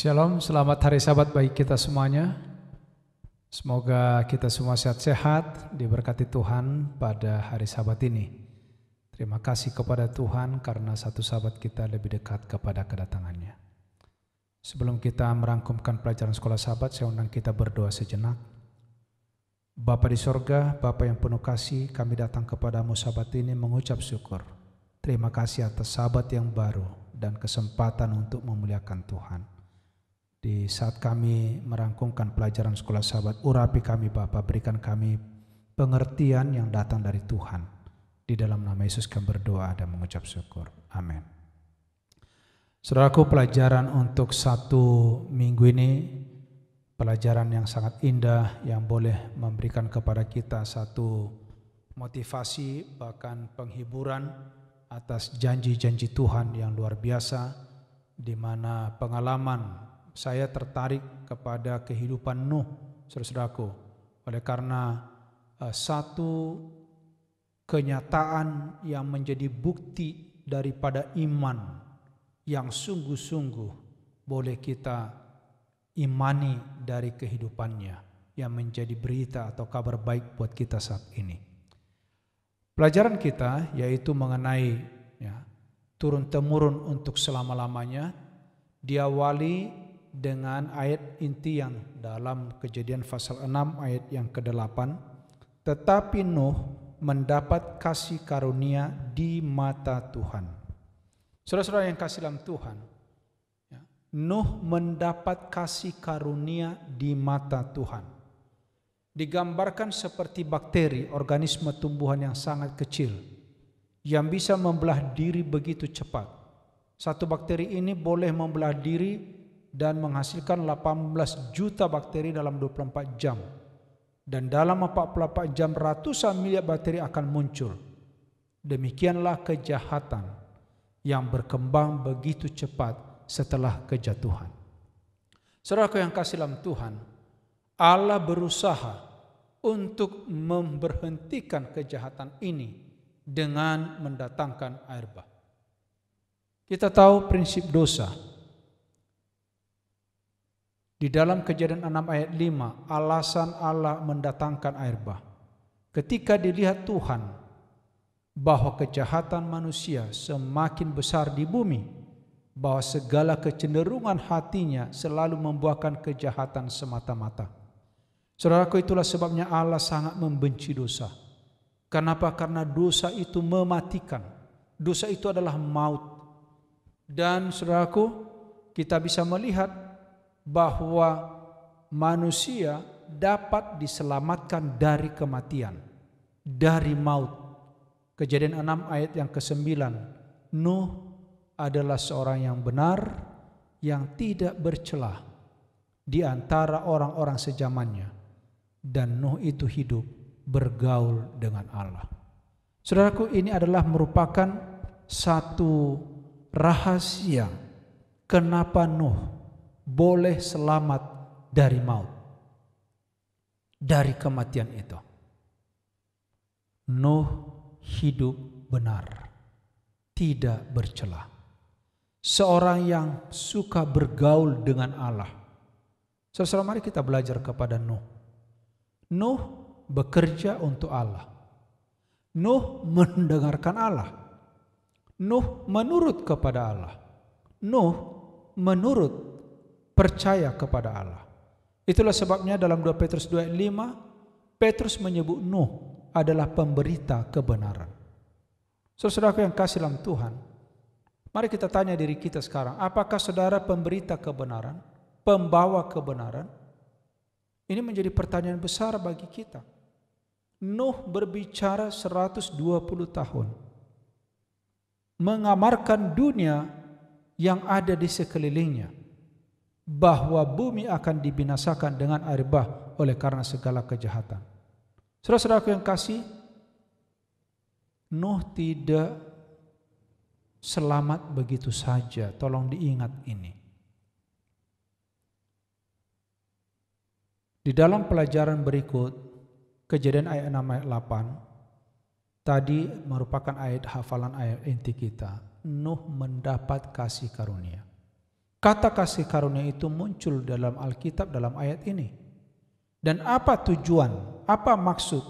Shalom, selamat hari Sabat bagi kita semuanya. Semoga kita semua sehat-sehat, diberkati Tuhan pada hari Sabat ini. Terima kasih kepada Tuhan karena satu Sabat kita lebih dekat kepada kedatangannya. Sebelum kita merangkumkan pelajaran sekolah Sabat, saya undang kita berdoa sejenak. Bapa di sorga, Bapa yang penuh kasih, kami datang kepadamu Sabat ini mengucap syukur. Terima kasih atas Sabat yang baru dan kesempatan untuk memuliakan Tuhan. Di saat kami merangkumkan pelajaran sekolah Sabat, urapi kami Bapa, berikan kami pengertian yang datang dari Tuhan. Di dalam nama Yesus kami berdoa dan mengucap syukur. Amin. Saudaraku, pelajaran untuk satu minggu ini, pelajaran yang sangat indah yang boleh memberikan kepada kita satu motivasi, bahkan penghiburan atas janji-janji Tuhan yang luar biasa, di mana pengalaman saya tertarik kepada kehidupan Nuh, saudaraku, oleh karena satu kenyataan yang menjadi bukti daripada iman yang sungguh-sungguh boleh kita imani dari kehidupannya, yang menjadi berita atau kabar baik buat kita saat ini. Pelajaran kita yaitu mengenai turun-temurun untuk selama-lamanya, diawali dengan ayat inti yang dalam Kejadian pasal 6 ayat yang ke-8. Tetapi Nuh mendapat kasih karunia di mata Tuhan. Saudara-saudara yang kasih dalam Tuhan, Nuh mendapat kasih karunia di mata Tuhan. Digambarkan seperti bakteri, organisme tumbuhan yang sangat kecil yang bisa membelah diri begitu cepat. Satu bakteri ini boleh membelah diri dan menghasilkan 18 juta bakteri dalam 24 jam. Dan dalam 44 jam ratusan miliar bakteri akan muncul. Demikianlah kejahatan yang berkembang begitu cepat setelah kejatuhan. Saudaraku yang kasih dalam Tuhan, Allah berusaha untuk memberhentikan kejahatan ini dengan mendatangkan air bah. Kita tahu prinsip dosa. Di dalam Kejadian 6 ayat 5, alasan Allah mendatangkan air bah. Ketika dilihat Tuhan bahwa kejahatan manusia semakin besar di bumi, bahwa segala kecenderungan hatinya selalu membuahkan kejahatan semata-mata. Saudaraku, itulah sebabnya Allah sangat membenci dosa. Kenapa? Karena dosa itu mematikan. Dosa itu adalah maut. Dan saudaraku, kita bisa melihat bahwa manusia dapat diselamatkan dari kematian, dari maut. Kejadian 6 ayat yang ke-9, Nuh adalah seorang yang benar, yang tidak bercelah di antara orang-orang sezamannya, dan Nuh itu hidup bergaul dengan Allah. Saudaraku, ini adalah merupakan satu rahasia kenapa Nuh boleh selamat dari maut, dari kematian itu. Nuh hidup benar, tidak bercelah. Seorang yang suka bergaul dengan Allah. Saudara, mari kita belajar kepada Nuh. Nuh bekerja untuk Allah. Nuh mendengarkan Allah. Nuh menurut kepada Allah. Nuh menurut percaya kepada Allah. Itulah sebabnya dalam 2 Petrus 2 ayat 5, Petrus menyebut Nuh adalah pemberita kebenaran. Saudaraku yang kasih dalam Tuhan, mari kita tanya diri kita sekarang, apakah saudara pemberita kebenaran, pembawa kebenaran? Ini menjadi pertanyaan besar bagi kita. Nuh berbicara 120 tahun, mengamarkan dunia yang ada di sekelilingnya, bahwa bumi akan dibinasakan dengan air bah oleh karena segala kejahatan. Saudara-saudaraku yang kasih, Nuh tidak selamat begitu saja. Tolong diingat ini. Di dalam pelajaran berikut, Kejadian ayat 6 ayat 8, tadi merupakan ayat hafalan ayat inti kita. Nuh mendapat kasih karunia. Kata kasih karunia itu muncul dalam Alkitab dalam ayat ini. Dan apa tujuan? Apa maksud?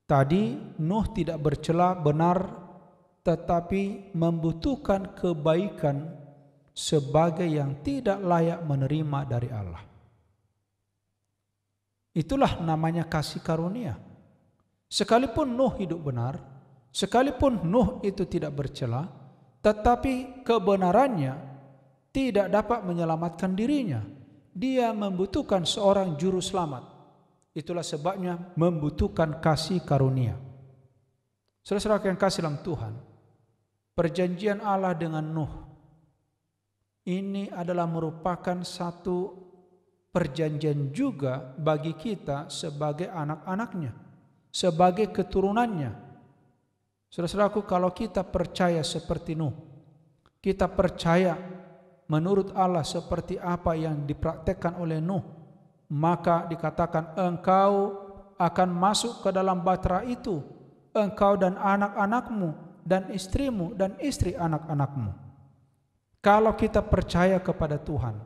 Tadi Nuh tidak bercela benar, tetapi membutuhkan kebaikan sebagai yang tidak layak menerima dari Allah. Itulah namanya kasih karunia. Sekalipun Nuh hidup benar, sekalipun Nuh itu tidak bercela, tetapi kebenarannya tidak dapat menyelamatkan dirinya. Dia membutuhkan seorang juru selamat. Itulah sebabnya membutuhkan kasih karunia. Saudara-saudara yang kasih dalam Tuhan, perjanjian Allah dengan Nuh ini adalah merupakan satu perjanjian juga bagi kita sebagai anak-anaknya, sebagai keturunannya. Saudara-saudaraku, kalau kita percaya seperti Nuh, kita percaya menurut Allah seperti apa yang dipraktekkan oleh Nuh, maka dikatakan engkau akan masuk ke dalam bahtera itu, engkau dan anak-anakmu dan istrimu dan istri anak-anakmu. Kalau kita percaya kepada Tuhan,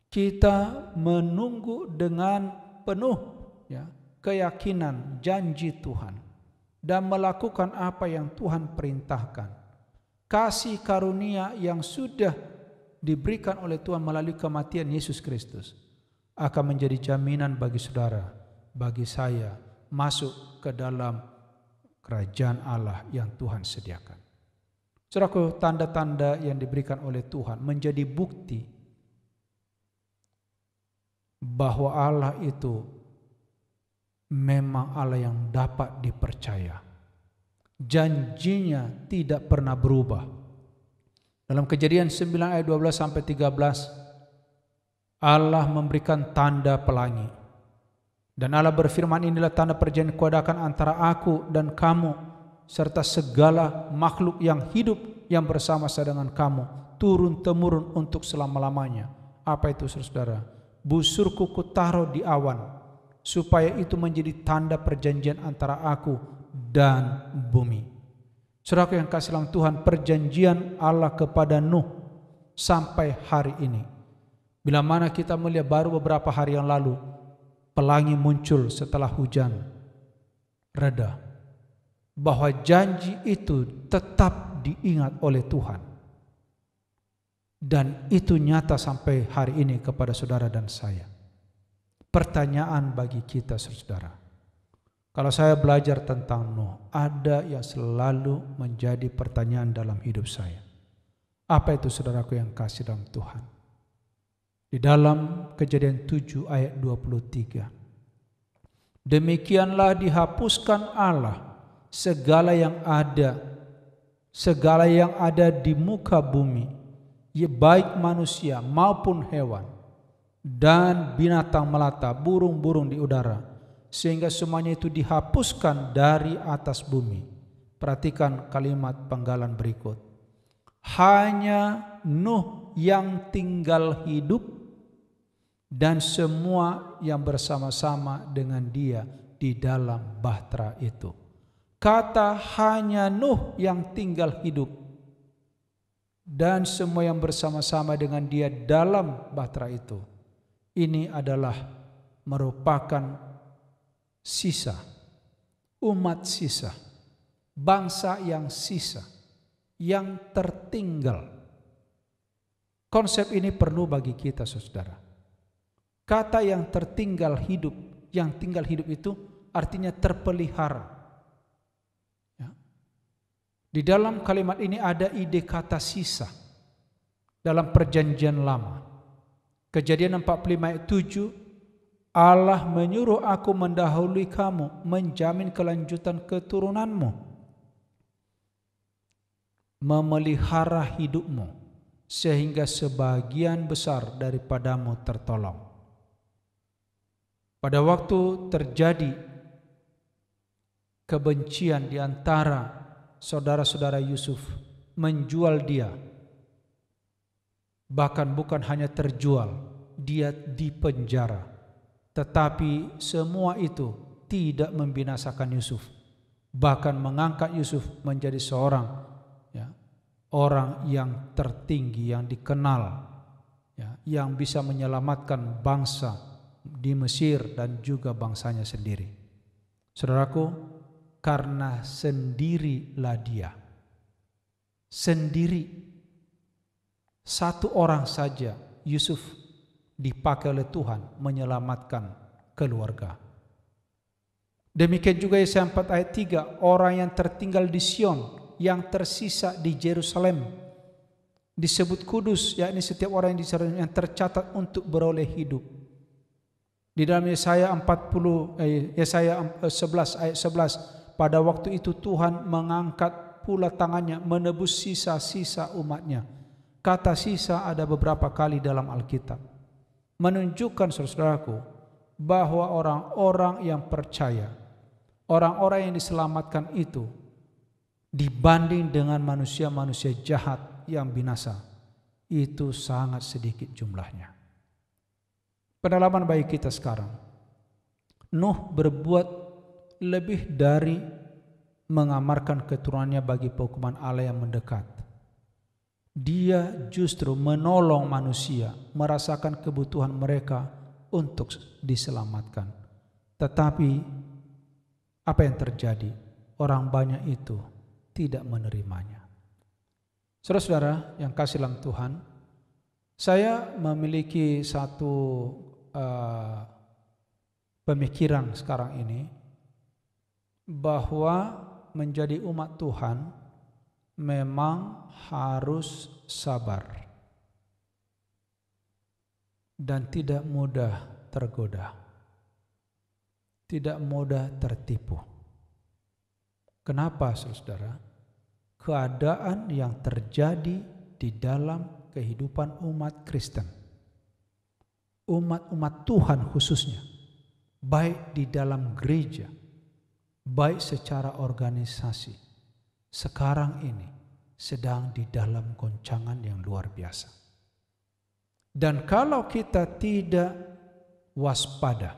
kita menunggu dengan penuh keyakinan janji Tuhan dan melakukan apa yang Tuhan perintahkan. Kasih karunia yang sudah diberikan oleh Tuhan melalui kematian Yesus Kristus akan menjadi jaminan bagi saudara, bagi saya masuk ke dalam kerajaan Allah yang Tuhan sediakan. Saudaraku, tanda-tanda yang diberikan oleh Tuhan menjadi bukti bahwa Allah itu memang Allah yang dapat dipercaya. Janjinya tidak pernah berubah. Dalam Kejadian 9 ayat 12 sampai 13, Allah memberikan tanda pelangi. Dan Allah berfirman, inilah tanda perjanjian kuadakan antara aku dan kamu serta segala makhluk yang hidup yang bersama-sama dengan kamu turun-temurun untuk selama-lamanya. Apa itu, saudara? Busurku kutaruh di awan supaya itu menjadi tanda perjanjian antara aku dan bumi. Saudara yang kasih dalam Tuhan, perjanjian Allah kepada Nuh sampai hari ini. Bila mana kita melihat baru beberapa hari yang lalu, pelangi muncul setelah hujan reda. Bahwa janji itu tetap diingat oleh Tuhan. Dan itu nyata sampai hari ini kepada saudara dan saya. Pertanyaan bagi kita, saudara. Kalau saya belajar tentang Nuh, ada yang selalu menjadi pertanyaan dalam hidup saya. Apa itu, saudaraku yang kasih dalam Tuhan? Di dalam Kejadian 7 ayat 23. Demikianlah dihapuskan Allah segala yang ada di muka bumi, baik manusia maupun hewan, dan binatang melata, burung-burung di udara, sehingga semuanya itu dihapuskan dari atas bumi. Perhatikan kalimat penggalan berikut. Hanya Nuh yang tinggal hidup dan semua yang bersama-sama dengan dia di dalam bahtera itu. Kata hanya Nuh yang tinggal hidup dan semua yang bersama-sama dengan dia dalam bahtera itu. Ini adalah merupakan sisa, umat sisa, bangsa yang sisa, yang tertinggal. Konsep ini perlu bagi kita, saudara. Kata yang tertinggal hidup, yang tinggal hidup itu artinya terpelihara. Ya. Di dalam kalimat ini ada ide kata sisa dalam perjanjian lama. Kejadian 45 ayat 7, Allah menyuruh aku mendahului kamu, menjamin kelanjutan keturunanmu, memelihara hidupmu, sehingga sebagian besar daripadamu tertolong. Pada waktu terjadi kebencian di antara saudara-saudara Yusuf, menjual dia, bahkan bukan hanya terjual, dia dipenjara. Tetapi semua itu tidak membinasakan Yusuf, bahkan mengangkat Yusuf menjadi seorang orang yang tertinggi, yang dikenal yang bisa menyelamatkan bangsa di Mesir dan juga bangsanya sendiri. Saudaraku, karena sendirilah dia. Sendiri. Satu orang saja Yusuf dipakai oleh Tuhan menyelamatkan keluarga. Demikian juga Yesaya 4 ayat 3, orang yang tertinggal di Sion, yang tersisa di Yerusalem, disebut kudus, yakni setiap orang yang tercatat untuk beroleh hidup. Di dalam Yesaya 11 ayat 11, pada waktu itu Tuhan mengangkat pula tangannya menebus sisa-sisa umatnya. Kata sisa ada beberapa kali dalam Alkitab, menunjukkan saudaraku bahwa orang-orang yang percaya, orang-orang yang diselamatkan itu dibanding dengan manusia-manusia jahat yang binasa, itu sangat sedikit jumlahnya. Pendalaman bagi kita sekarang, Nuh berbuat lebih dari mengamarkan keturunannya bagi penghukuman Allah yang mendekat. Dia justru menolong manusia merasakan kebutuhan mereka untuk diselamatkan. Tetapi apa yang terjadi? Orang banyak itu tidak menerimanya. Saudara-saudara yang kasih dalam Tuhan, saya memiliki satu pemikiran sekarang ini, bahwa menjadi umat Tuhan memang harus sabar dan tidak mudah tergoda, tidak mudah tertipu. Kenapa, saudara? Keadaan yang terjadi di dalam kehidupan umat Kristen, umat-umat Tuhan khususnya, baik di dalam gereja, baik secara organisasi, sekarang ini sedang di dalam goncangan yang luar biasa. Dan kalau kita tidak waspada,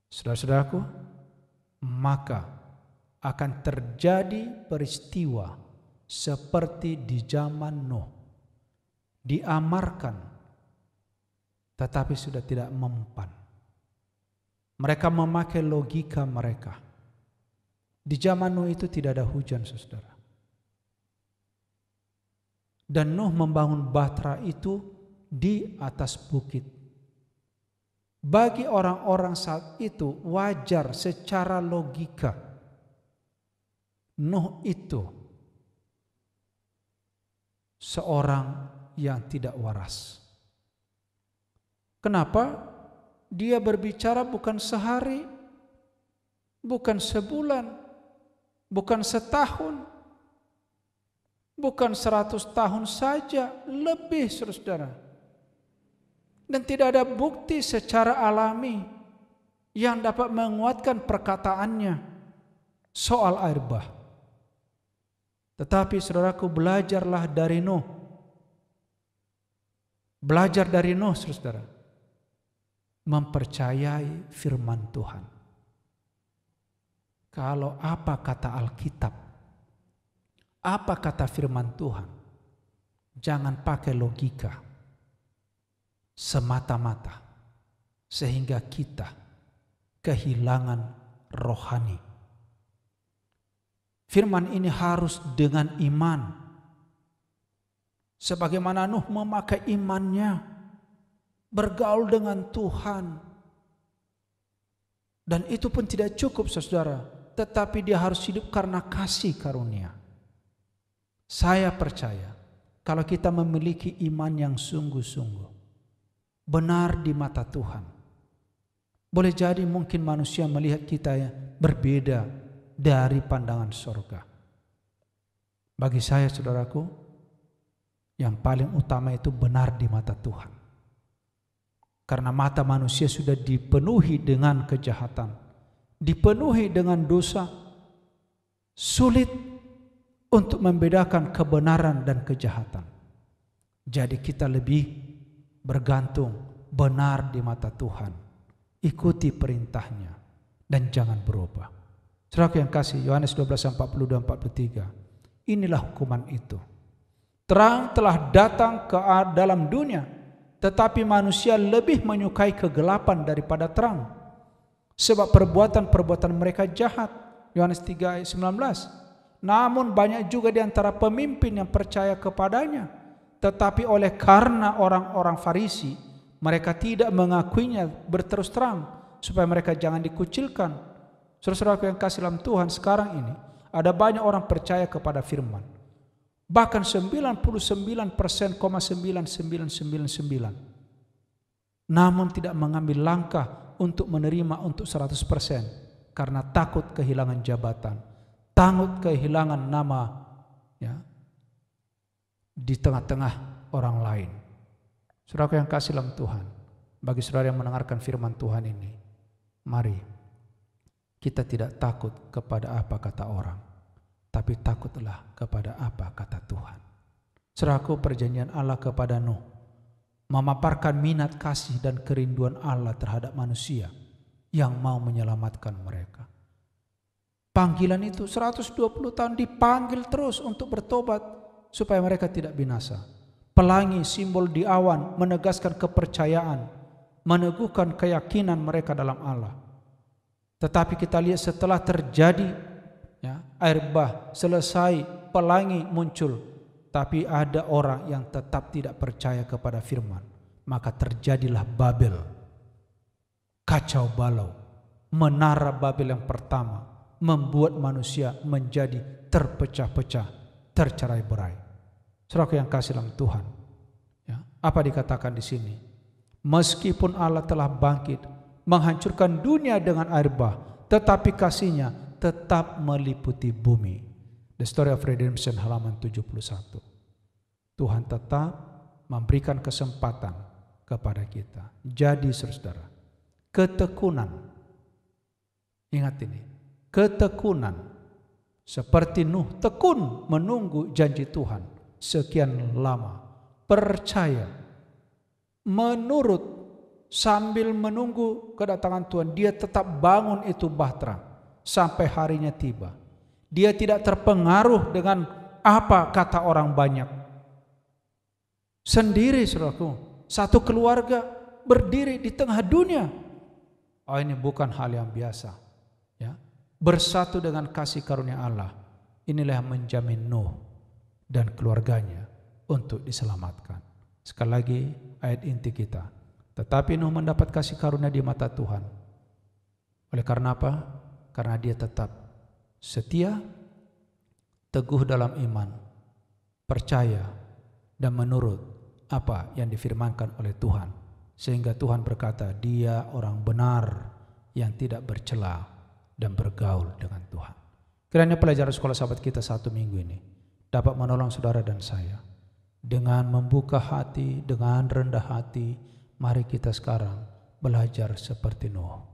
saudara-saudaraku, maka akan terjadi peristiwa seperti di zaman Nuh. Diamarkan, tetapi sudah tidak mempan. Mereka memakai logika mereka. Di zaman Nuh itu tidak ada hujan, saudara. Dan Nuh membangun bahtera itu di atas bukit. Bagi orang-orang saat itu wajar secara logika, Nuh itu seorang yang tidak waras. Kenapa? Dia berbicara bukan sehari, bukan sebulan, bukan setahun, bukan 100 tahun saja, lebih, saudara. Dan tidak ada bukti secara alami yang dapat menguatkan perkataannya soal air bah. Tetapi saudaraku, belajarlah dari Nuh. Belajar dari Nuh, saudara. Mempercayai firman Tuhan. Kalau apa kata Alkitab, apa kata firman Tuhan, jangan pakai logika semata-mata sehingga kita kehilangan rohani. Firman ini harus dengan iman. Sebagaimana Nuh memakai imannya, bergaul dengan Tuhan. Dan itu pun tidak cukup, saudara, tetapi dia harus hidup karena kasih karunia. Saya percaya kalau kita memiliki iman yang sungguh-sungguh, benar di mata Tuhan, boleh jadi mungkin manusia melihat kita berbeda dari pandangan surga. Bagi saya, saudaraku, yang paling utama itu benar di mata Tuhan. Karena mata manusia sudah dipenuhi dengan kejahatan, dipenuhi dengan dosa, sulit untuk membedakan kebenaran dan kejahatan. Jadi kita lebih bergantung benar di mata Tuhan. Ikuti perintahnya dan jangan berubah. Saudara yang kasih, Yohanes 12:42-43. Inilah hukuman itu. Terang telah datang ke dalam dunia, tetapi manusia lebih menyukai kegelapan daripada terang, sebab perbuatan-perbuatan mereka jahat. Yohanes 3 ayat 19. Namun banyak juga di antara pemimpin yang percaya kepadanya, tetapi oleh karena orang-orang Farisi, mereka tidak mengakuinya berterus terang, supaya mereka jangan dikucilkan. Saudara-saudara yang kasih dalam Tuhan, sekarang ini ada banyak orang percaya kepada firman. Bahkan 99,99999, namun tidak mengambil langkah untuk menerima untuk 100%, karena takut kehilangan jabatan, takut kehilangan nama, ya, di tengah-tengah orang lain. Saudara yang kasih dalam Tuhan, bagi saudara yang mendengarkan firman Tuhan ini, mari kita tidak takut kepada apa kata orang, tapi takutlah kepada apa kata Tuhan. Saudaraku, perjanjian Allah kepada Nuh memaparkan minat kasih dan kerinduan Allah terhadap manusia yang mau menyelamatkan mereka. Panggilan itu 120 tahun dipanggil terus untuk bertobat supaya mereka tidak binasa. Pelangi, simbol di awan, menegaskan kepercayaan, meneguhkan keyakinan mereka dalam Allah. Tetapi kita lihat setelah terjadi, ya, air bah, selesai, pelangi muncul, tapi ada orang yang tetap tidak percaya kepada firman. Maka terjadilah Babel, kacau balau. Menara Babel yang pertama membuat manusia menjadi terpecah-pecah, tercerai-berai. Saudara yang kasih dalam Tuhan, ya, apa dikatakan di sini? Meskipun Allah telah bangkit menghancurkan dunia dengan air bah, tetapi kasih-Nya tetap meliputi bumi. The Story of Redemption halaman 71. Tuhan tetap memberikan kesempatan kepada kita. Jadi saudara, ketekunan, ingat ini, ketekunan seperti Nuh tekun menunggu janji Tuhan sekian lama, percaya, menurut, sambil menunggu kedatangan Tuhan, dia tetap bangun itu bahtera sampai harinya tiba. Dia tidak terpengaruh dengan apa kata orang banyak. Sendiri, saudaraku, satu keluarga berdiri di tengah dunia. Oh, ini bukan hal yang biasa, ya. Bersatu dengan kasih karunia Allah. Inilah yang menjamin Nuh dan keluarganya untuk diselamatkan. Sekali lagi ayat inti kita. Tetapi Nuh mendapat kasih karunia di mata Tuhan. Oleh karena apa? Karena dia tetap setia, teguh dalam iman, percaya, dan menurut apa yang difirmankan oleh Tuhan. Sehingga Tuhan berkata, dia orang benar yang tidak bercela dan bergaul dengan Tuhan. Kiranya pelajaran sekolah sahabat kita 1 minggu ini dapat menolong saudara dan saya. Dengan membuka hati, dengan rendah hati, mari kita sekarang belajar seperti Nuh.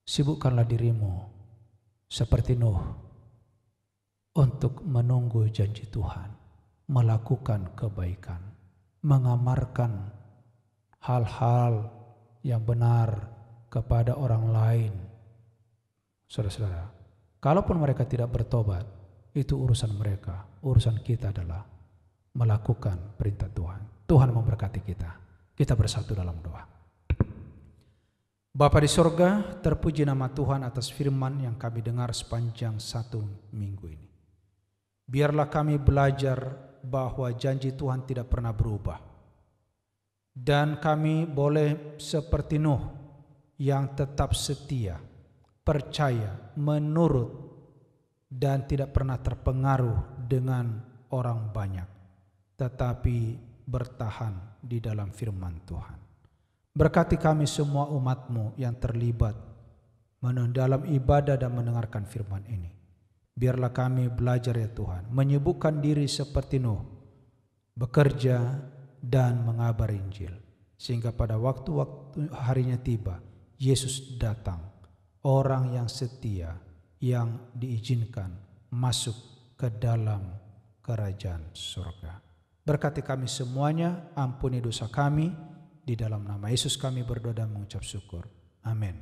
Sibukkanlah dirimu seperti Nuh untuk menunggu janji Tuhan, melakukan kebaikan, mengamarkan hal-hal yang benar kepada orang lain. Saudara-saudara, kalaupun mereka tidak bertobat, itu urusan mereka. Urusan kita adalah melakukan perintah Tuhan. Tuhan memberkati kita. Kita bersatu dalam doa. Bapa di sorga, terpuji nama Tuhan atas firman yang kami dengar sepanjang 1 minggu ini. Biarlah kami belajar bahwa janji Tuhan tidak pernah berubah. Dan kami boleh seperti Nuh yang tetap setia, percaya, menurut, dan tidak pernah terpengaruh dengan orang banyak, tetapi bertahan di dalam firman Tuhan. Berkati kami semua umat-Mu yang terlibat dalam ibadah dan mendengarkan firman ini. Biarlah kami belajar ya Tuhan, menyibukkan diri seperti Nuh, bekerja dan mengabar Injil. Sehingga pada waktu-waktu harinya tiba, Yesus datang, orang yang setia, yang diizinkan masuk ke dalam kerajaan surga. Berkati kami semuanya, ampuni dosa kami. Di dalam nama Yesus kami berdoa dan mengucap syukur. Amin.